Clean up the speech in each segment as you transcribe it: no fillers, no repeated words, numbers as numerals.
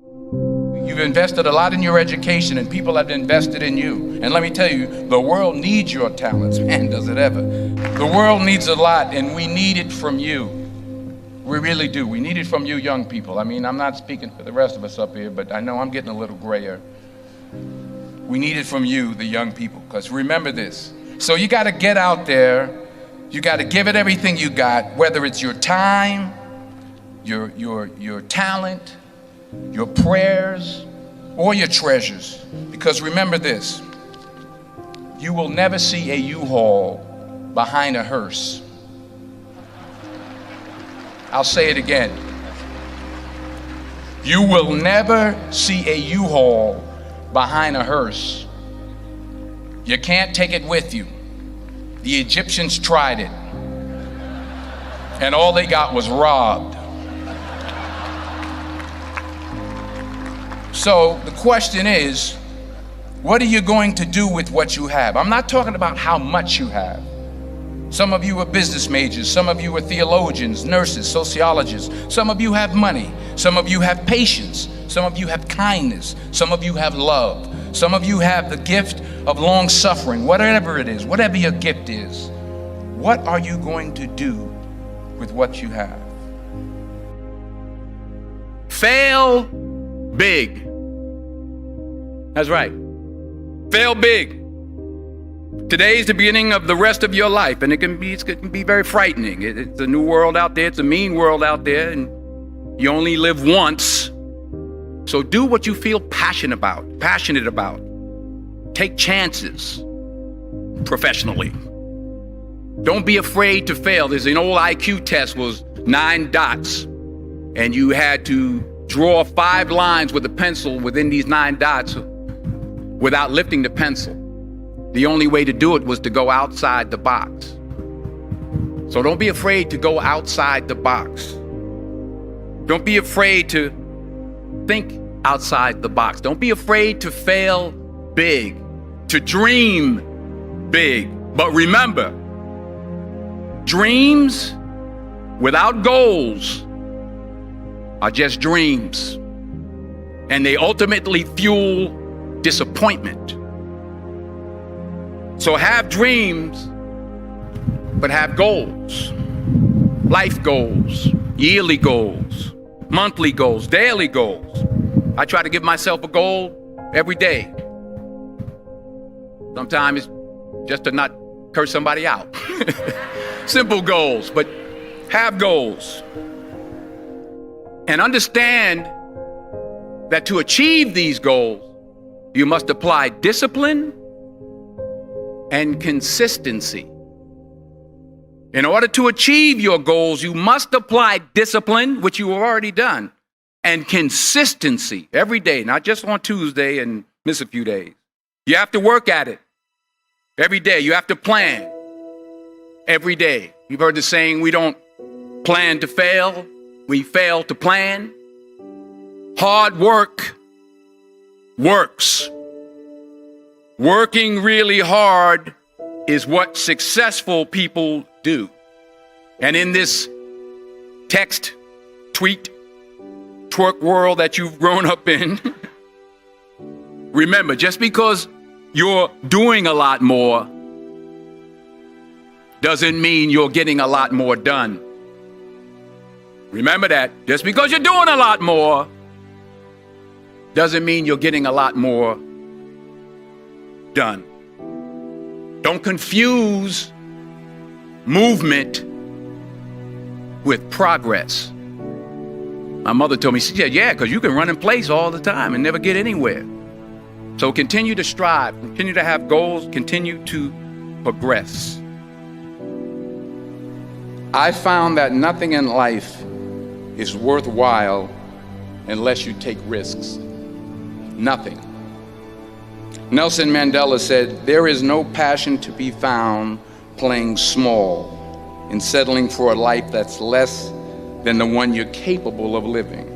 You've invested a lot in your education, and people have invested in you. And let me tell you, the world needs your talents. Man, does it ever. The world needs a lot, and we need it from you. We really do. We need it from you young people. I mean, I'm not speaking for the rest of us up here, but I know I'm getting a little grayer. We need it from you, the young people, because remember this. So you got to get out there. You got to give it everything you got, whether it's your time, your talent, your prayers, or your treasures. Because remember this, you will never see a U-Haul behind a hearse. I'll say it again. You will never see a U-Haul behind a hearse. You can't take it with you. The Egyptians tried it, and all they got was robbed. So the question is, what are you going to do with what you have? I'm not talking about how much you have. Some of you are business majors, some of you are theologians, nurses, sociologists. Some of you have money, some of you have patience, some of you have kindness, some of you have love, some of you have the gift of long suffering. Whatever it is, whatever your gift is, what are you going to do with what you have? Fail big. That's right. Fail big. Today's the beginning of the rest of your life, and it can be very frightening. It's a new world out there. It's a mean world out there, and you only live once. So do what you feel passionate about. Take chances professionally. Don't be afraid to fail. There's an old IQ test, was 9 dots, and you had to draw 5 lines with a pencil within these 9 dots without lifting the pencil. The only way to do it was to go outside the box. So don't be afraid to go outside the box. Don't be afraid to think outside the box. Don't be afraid to fail big, to dream big. But remember, dreams without goals are just dreams, and they ultimately fuel disappointment. So have dreams, but have goals. Life goals, yearly goals, monthly goals, daily goals. I try to give myself a goal every day. Sometimes it's just to not curse somebody out. Simple goals, but have goals. And understand that to achieve these goals, you must apply discipline and consistency. In order to achieve your goals, you must apply discipline, which you have already done, and consistency every day, not just on Tuesday and miss a few days. You have to work at it every day. You have to plan every day. You've heard the saying, we don't plan to fail, we fail to plan. Hard work works. Working really hard is what successful people do. And in this text, tweet, twerk world that you've grown up in, remember, just because you're doing a lot more doesn't mean you're getting a lot more done. Remember that. Just because you're doing a lot more doesn't mean you're getting a lot more done. Don't confuse movement with progress. My mother told me, she said, yeah, because you can run in place all the time and never get anywhere. So continue to strive, continue to have goals, continue to progress. I found that nothing in life is worthwhile unless you take risks. Nothing. Nelson Mandela said, there is no passion to be found playing small and settling for a life that's less than the one you're capable of living.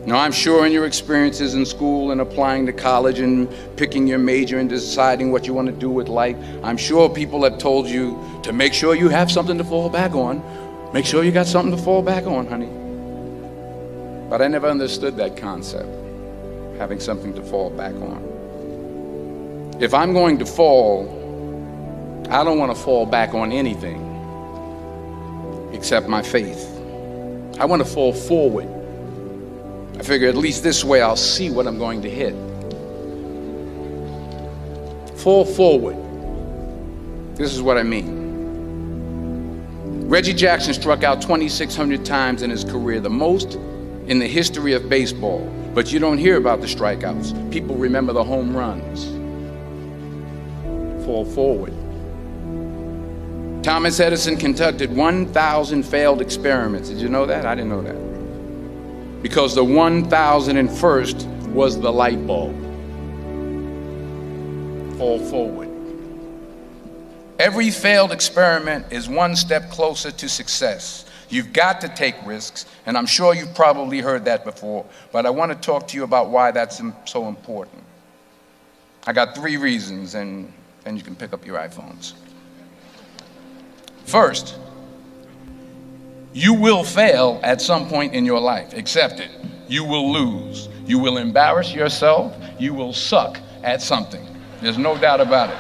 Now, I'm sure in your experiences in school and applying to college and picking your major and deciding what you want to do with life, I'm sure people have told you to make sure you have something to fall back on. Make sure you got something to fall back on, honey. But I never understood that concept, having something to fall back on. If I'm going to fall, I don't want to fall back on anything except my faith. I want to fall forward. I figure at least this way I'll see what I'm going to hit. Fall forward. This is what I mean. Reggie Jackson struck out 2,600 times in his career, the most in the history of baseball. But you don't hear about the strikeouts. People remember the home runs. Fall forward. Thomas Edison conducted 1,000 failed experiments. Did you know that? I didn't know that. Because the 1,001st was the light bulb. Fall forward. Every failed experiment is one step closer to success. You've got to take risks, and I'm sure you've probably heard that before, but I want to talk to you about why that's so important. I got 3 reasons, and then you can pick up your iPhones. First, you will fail at some point in your life. Accept it. You will lose. You will embarrass yourself. You will suck at something. There's no doubt about it.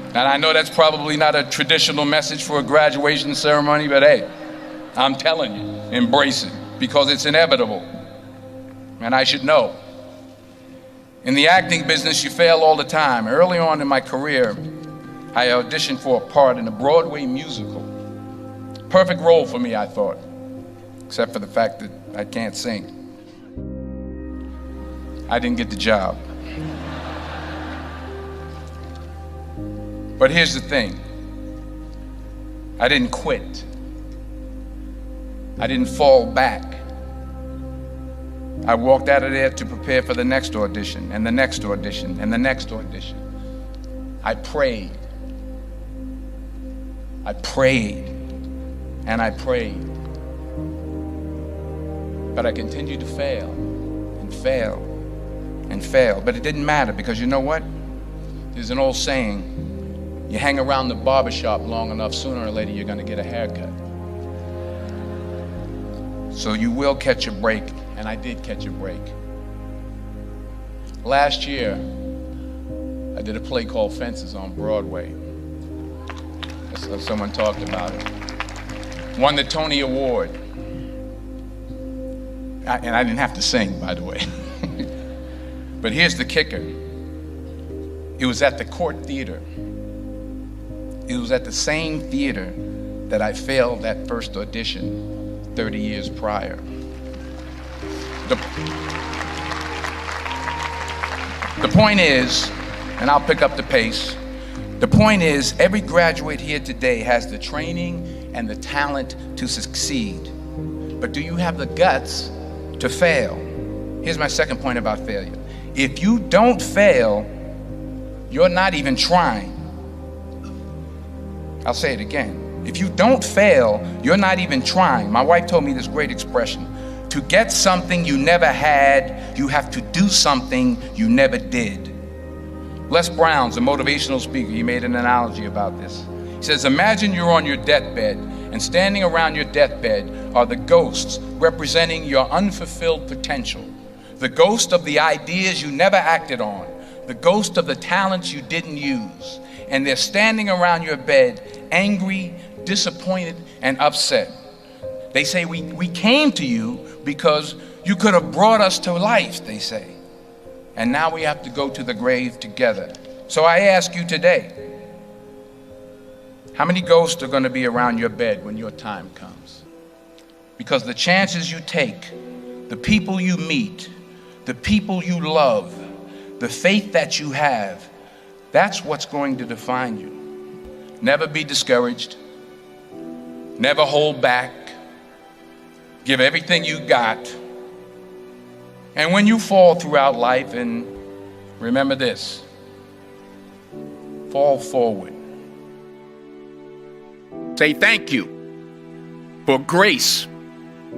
And I know that's probably not a traditional message for a graduation ceremony, but hey, I'm telling you, embrace it, because it's inevitable. And I should know. In the acting business, you fail all the time. Early on in my career, I auditioned for a part in a Broadway musical. Perfect role for me, I thought, except for the fact that I can't sing. I didn't get the job. But here's the thing. I didn't quit. I didn't fall back. I walked out of there to prepare for the next audition, and the next audition, and the next audition. I prayed. I prayed, and I prayed. But I continued to fail, and fail, and fail. But it didn't matter, because you know what? There's an old saying, you hang around the barbershop long enough, sooner or later you're going to get a haircut. So you will catch a break, and I did catch a break. Last year, I did a play called Fences on Broadway. Someone talked about it. Won the Tony Award. And I didn't have to sing, by the way. But here's the kicker. It was at the Court Theater. It was at the same theater that I failed that first audition 30 years prior. The point is, and I'll pick up the pace, the point is every graduate here today has the training and the talent to succeed. But do you have the guts to fail? Here's my second point about failure. If you don't fail, you're not even trying. I'll say it again. If you don't fail, you're not even trying. My wife told me this great expression. To get something you never had, you have to do something you never did. Les Brown's a motivational speaker. He made an analogy about this. He says, imagine you're on your deathbed, and standing around your deathbed are the ghosts representing your unfulfilled potential. The ghost of the ideas you never acted on. The ghost of the talents you didn't use. And they're standing around your bed, angry, disappointed, and upset. They say, we came to you because you could have brought us to life, they say. And now we have to go to the grave together. So I ask you today, how many ghosts are going to be around your bed when your time comes? Because the chances you take, the people you meet, the people you love, the faith that you have, that's what's going to define you. Never be discouraged. Never hold back. Give everything you got. And when you fall throughout life, and remember this, fall forward. Say thank you for grace.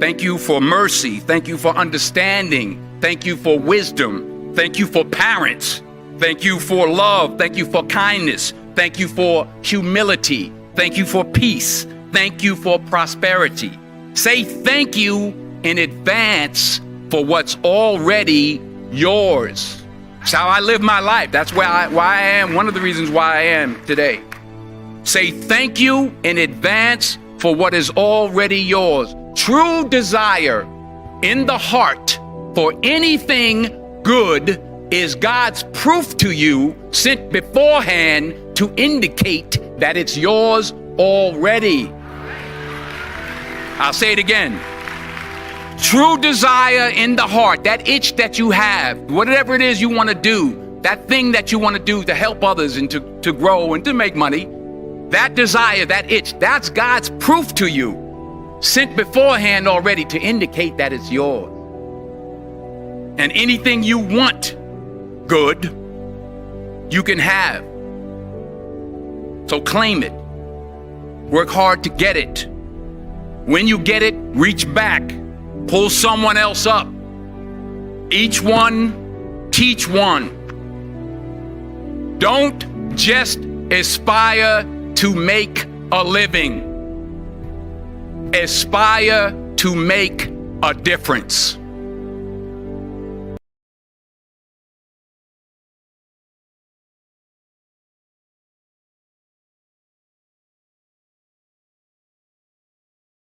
Thank you for mercy. Thank you for understanding. Thank you for wisdom. Thank you for parents. Thank you for love. Thank you for kindness. Thank you for humility. Thank you for peace. Thank you for prosperity. Say thank you in advance for what's already yours. That's how I live my life. That's why I am, one of the reasons why I am today. Say thank you in advance for what is already yours. True desire in the heart for anything good is God's proof to you, sent beforehand to indicate that it's yours already. I'll say it again. True desire in the heart, that itch that you have, whatever it is you want to do, that thing that you want to do to help others and to grow and to make money, that desire, that itch, that's God's proof to you, sent beforehand already to indicate that it's yours. And anything you want good, you can have. So claim it. Work hard to get it. When you get it, reach back. Pull someone else up. Each one, teach one. Don't just aspire to make a living. Aspire to make a difference.